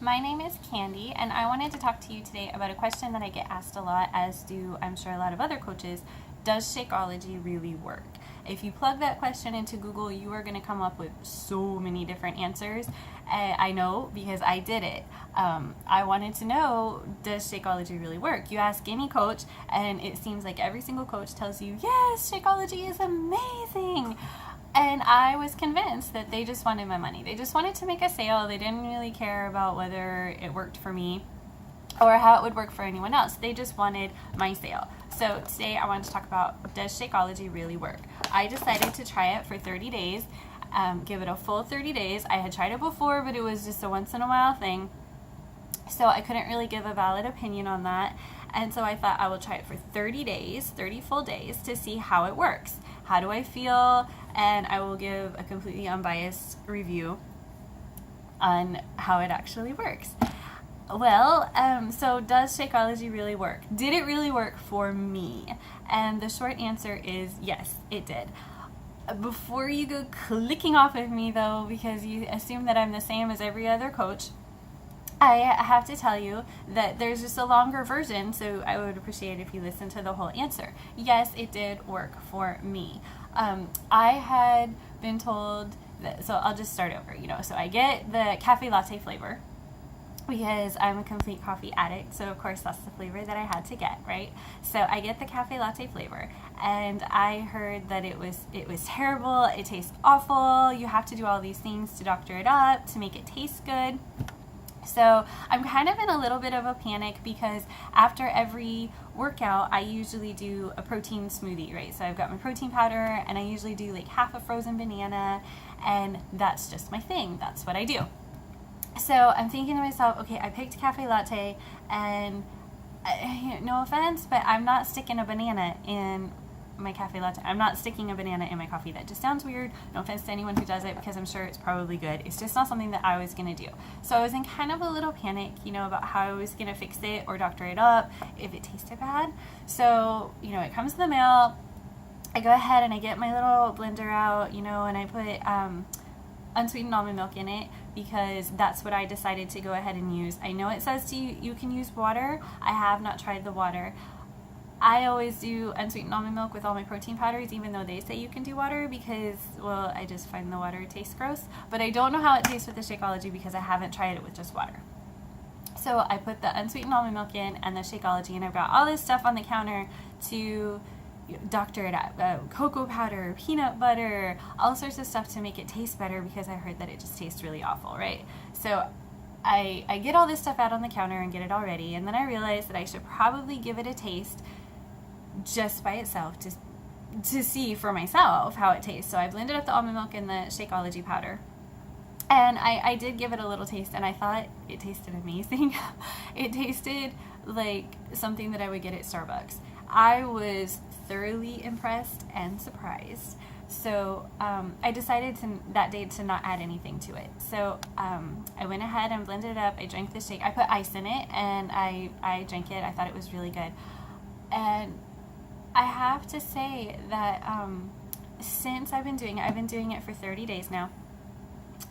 My name is Candy, and I wanted to talk to you today about a question that I get asked a lot, as do I'm sure a lot of other coaches. Does Shakeology really work? If you plug that question into Google, you are going to come up with so many different answers. I know because I did it. I wanted to know, does Shakeology really work? You ask any coach, and it seems like every single coach tells you, yes, Shakeology is amazing. And I was convinced that they just wanted my money. They just wanted to make a sale. They didn't really care about whether it worked for me or how it would work for anyone else. They just wanted my sale. So today I wanted to talk about, does Shakeology really work? I decided to try it for 30 days, give it a full 30 days. I had tried it before, but it was just a once in a while thing. So I couldn't really give a valid opinion on that. And so I thought I will try it for 30 days, 30 full days, to see how it works. How do I feel? And I will give a completely unbiased review on how it actually works. Well, so does Shakeology really work? Did it really work for me? And the short answer is yes, it did. Before you go clicking off of me though, because you assume that I'm the same as every other coach, I have to tell you that there's just a longer version, so I would appreciate if you listen to the whole answer. Yes, it did work for me. I had been told that, so I'll just start over, so I get the cafe latte flavor because I'm a complete coffee addict, so of course that's the flavor that I had to get, right? So I get the cafe latte flavor, and I heard that it was terrible, it tastes awful, you have to do all these things to doctor it up, to make it taste good. So I'm kind of in a little bit of a panic because after every workout, I usually do a protein smoothie, right? So I've got my protein powder, and I usually do like half a frozen banana, and that's just my thing. That's what I do. So I'm thinking to myself, okay, I picked cafe latte, and no offense, but I'm not sticking a banana in my cafe latte. I'm not sticking a banana in my coffee. That just sounds weird. No offense to anyone who does it, because I'm sure it's probably good. It's just not something that I was going to do. So I was in kind of a little panic, about how I was going to fix it or doctor it up if it tasted bad. So, it comes to the mail. I go ahead and I get my little blender out, and I put unsweetened almond milk in it because that's what I decided to go ahead and use. I know it says you can use water. I have not tried the water. I always do unsweetened almond milk with all my protein powders, even though they say you can do water, because, well, I just find the water tastes gross. But I don't know how it tastes with the Shakeology because I haven't tried it with just water. So I put the unsweetened almond milk in and the Shakeology, and I've got all this stuff on the counter to doctor it up. Cocoa powder, peanut butter, all sorts of stuff to make it taste better because I heard that it just tastes really awful, right? So I get all this stuff out on the counter and get it all ready, and then I realize that I should probably give it a taste just by itself to see for myself how it tastes. So I blended up the almond milk and the Shakeology powder, and I did give it a little taste, and I thought it tasted amazing. It tasted like something that I would get at Starbucks. I was thoroughly impressed and surprised. So I decided that day to not add anything to it. So I went ahead and blended it up. I drank the shake. I put ice in it, and I drank it. I thought it was really good. And I have to say that since I've been doing it for 30 days now.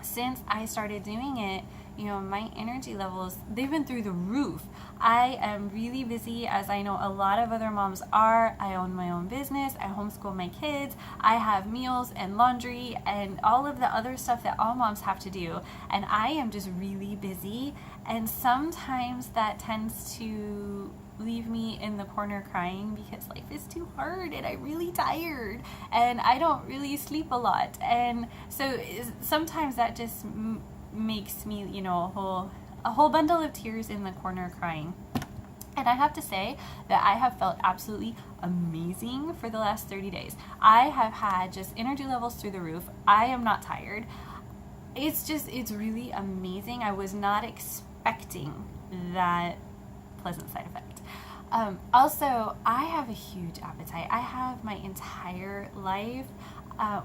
Since I started doing it, my energy levels, they've been through the roof. I am really busy, as I know a lot of other moms are. I own my own business. I homeschool my kids. I have meals and laundry and all of the other stuff that all moms have to do. And I am just really busy. And sometimes that tends to leave me in the corner crying because life is too hard and I'm really tired and I don't really sleep a lot. And so sometimes that just makes me, a whole bundle of tears in the corner crying. And I have to say that I have felt absolutely amazing for the last 30 days. I have had just energy levels through the roof. I am not tired. It's really amazing. I was not expecting that pleasant side effect. Also, I have a huge appetite. I have my entire life.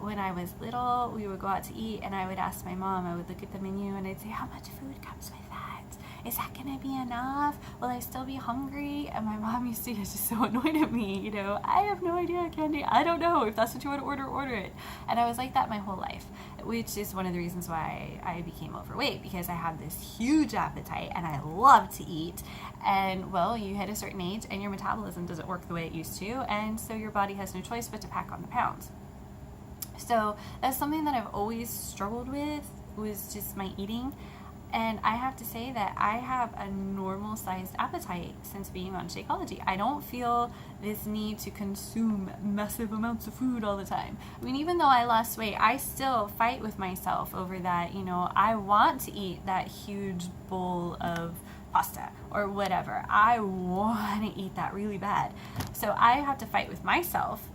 When I was little, we would go out to eat, and I would ask my mom, I would look at the menu, and I'd say, how much food comes with that? is that gonna be enough? Will I still be hungry? And my mom used to get just so annoyed at me, you know, I have no idea, Candy, I don't know. If that's what you want to order it. And I was like that my whole life, which is one of the reasons why I became overweight, because I had this huge appetite and I love to eat. And well, you hit a certain age and your metabolism doesn't work the way it used to, and so your body has no choice but to pack on the pounds. So that's something that I've always struggled with, was just my eating. And I have to say that I have a normal sized appetite since being on Shakeology. I don't feel this need to consume massive amounts of food all the time. I mean, even though I lost weight, I still fight with myself over that. You know, I want to eat that huge bowl of pasta or whatever. I want to eat that really bad. So I have to fight with myself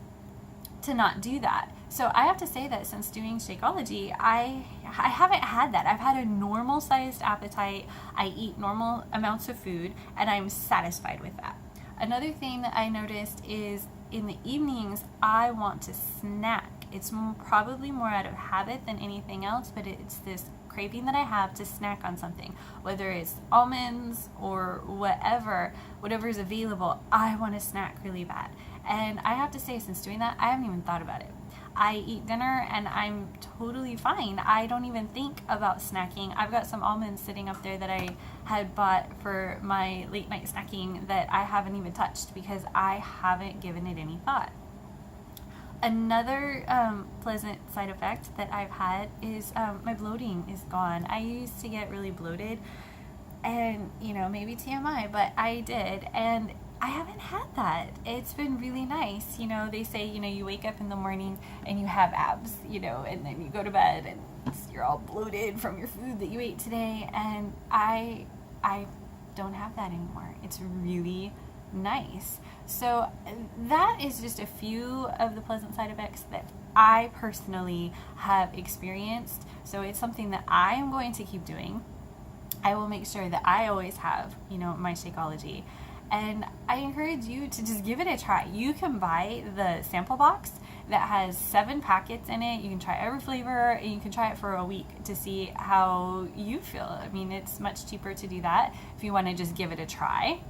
to not do that. So I have to say that since doing Shakeology, I haven't had that. I've had a normal sized appetite. I eat normal amounts of food and I'm satisfied with that. Another thing that I noticed is in the evenings, I want to snack. It's probably more out of habit than anything else, but it's this craving that I have to snack on something, whether it's almonds or whatever is available. I want to snack really bad. And I have to say, since doing that, I haven't even thought about it. I eat dinner and I'm totally fine. I don't even think about snacking. I've got some almonds sitting up there that I had bought for my late night snacking that I haven't even touched because I haven't given it any thought. Another pleasant side effect that I've had is my bloating is gone. I used to get really bloated, and you know, maybe TMI, but I did, and I haven't had that. It's been really nice. You know, they say, you know, you wake up in the morning and you have abs, you know, and then you go to bed and you're all bloated from your food that you ate today, and I don't have that anymore. It's really nice. So that is just a few of the pleasant side effects that I personally have experienced. So it's something that I am going to keep doing. I will make sure that I always have, you know, my Shakeology. And I encourage you to just give it a try. You can buy the sample box that has 7 packets in it. You can try every flavor, and you can try it for a week to see how you feel. I mean, it's much cheaper to do that if you want to just give it a try.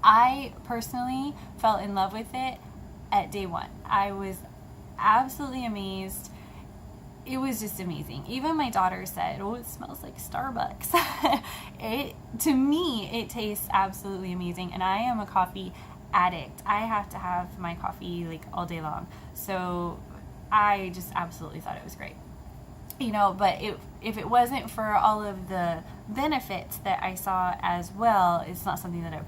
I personally fell in love with it at day 1. I was absolutely amazed. It was just amazing. Even my daughter said, "Oh, it smells like Starbucks." To me, it tastes absolutely amazing, and I am a coffee addict. I have to have my coffee like all day long. So I just absolutely thought it was great. You know, but if it wasn't for all of the benefits that I saw as well, it's not something that I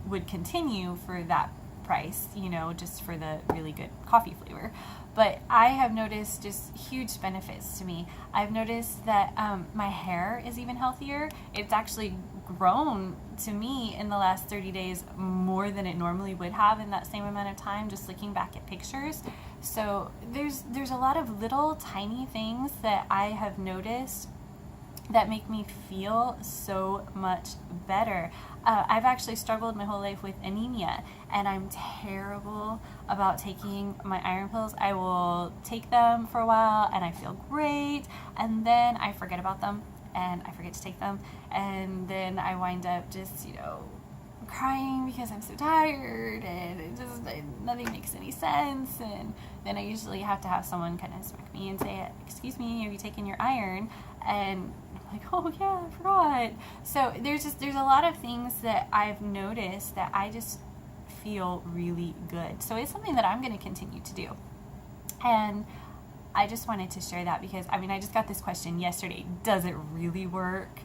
would continue for that price, you know, just for the really good coffee flavor. But I have noticed just huge benefits to me. I've noticed that my hair is even healthier. It's actually grown to me in the last 30 days more than it normally would have in that same amount of time, just looking back at pictures. So there's a lot of little tiny things that I have noticed that make me feel so much better. I've actually struggled my whole life with anemia, and I'm terrible about taking my iron pills. I will take them for a while and I feel great, and then I forget about them and I forget to take them, and then I wind up just, you know, crying because I'm so tired, and nothing makes any sense. And then I usually have to have someone kind of smack me and say, "Excuse me, have you taken your iron?" And I'm like, "Oh yeah, I forgot." So there's a lot of things that I've noticed that I just feel really good. So it's something that I'm going to continue to do. And I just wanted to share that because, I mean, I just got this question yesterday. Does it really work?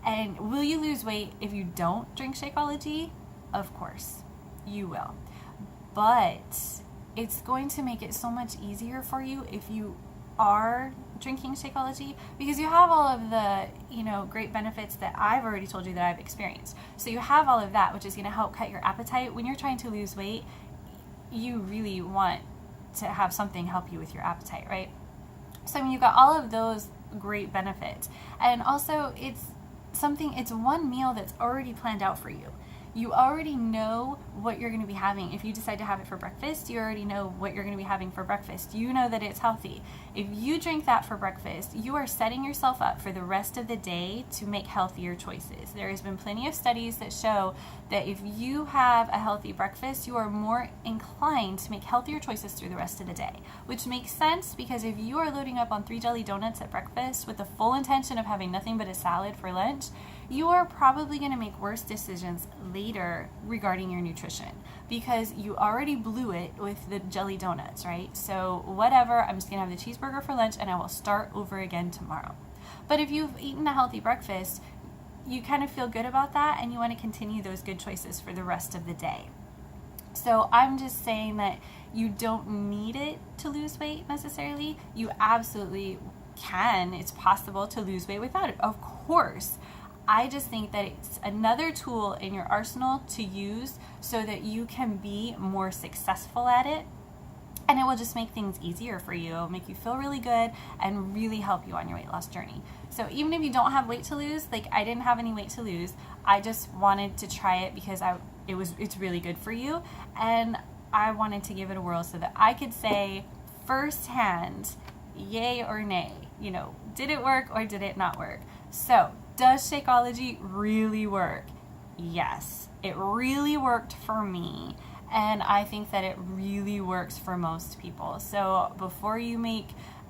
And will you lose weight if you don't drink Shakeology? Of course, you will. But it's going to make it so much easier for you if you are drinking Shakeology, because you have all of the, you know, great benefits that I've already told you that I've experienced. So you have all of that, which is going to help cut your appetite. When you're trying to lose weight, you really want to have something help you with your appetite, right? So I mean, you've got all of those great benefits. And also it's one meal that's already planned out for you. you already know what you're going to be having. If you decide to have it for breakfast, you already know what you're going to be having for breakfast. You know that it's healthy. If you drink that for breakfast, you are setting yourself up for the rest of the day to make healthier choices. There has been plenty of studies that show that if you have a healthy breakfast, you are more inclined to make healthier choices through the rest of the day, which makes sense because if you are loading up on 3 jelly donuts at breakfast with the full intention of having nothing but a salad for lunch, you are probably going to make worse decisions later regarding your nutrition because you already blew it with the jelly donuts, right? So whatever, I'm just going to have the cheeseburger for lunch and I will start over again tomorrow. But if you've eaten a healthy breakfast, you kind of feel good about that and you want to continue those good choices for the rest of the day. So I'm just saying that you don't need it to lose weight necessarily. You absolutely can. It's possible to lose weight without it, of course. I just think that it's another tool in your arsenal to use so that you can be more successful at it. And it will just make things easier for you. It'll make you feel really good and really help you on your weight loss journey. So even if you don't have weight to lose, like I didn't have any weight to lose, I just wanted to try it because it's really good for you. And I wanted to give it a whirl so that I could say firsthand, yay or nay, did it work or did it not work? So does Shakeology really work? Yes, it really worked for me. And I think that it really works for most people. So before you make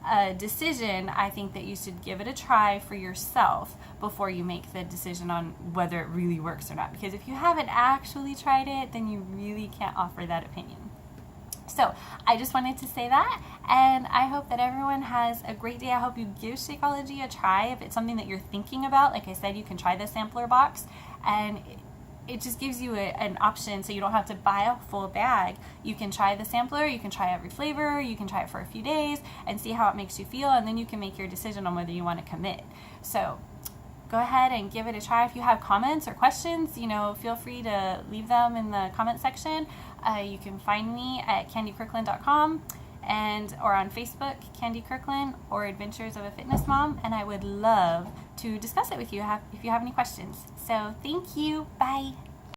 a decision, I think that you should give it a try for yourself before you make the decision on whether it really works or not. Because if you haven't actually tried it, then you really can't offer that opinion. So I just wanted to say that, and I hope that everyone has a great day. I hope you give Shakeology a try. If it's something that you're thinking about, like I said, you can try the sampler box, and it just gives you an option so you don't have to buy a full bag. You can try the sampler, you can try every flavor, you can try it for a few days and see how it makes you feel, and then you can make your decision on whether you want to commit. So go ahead and give it a try. If you have comments or questions, feel free to leave them in the comment section. You can find me at candykirkland.com or on Facebook, Candy Kirkland, or Adventures of a Fitness Mom, and I would love to discuss it with you if you have any questions. So thank you. Bye.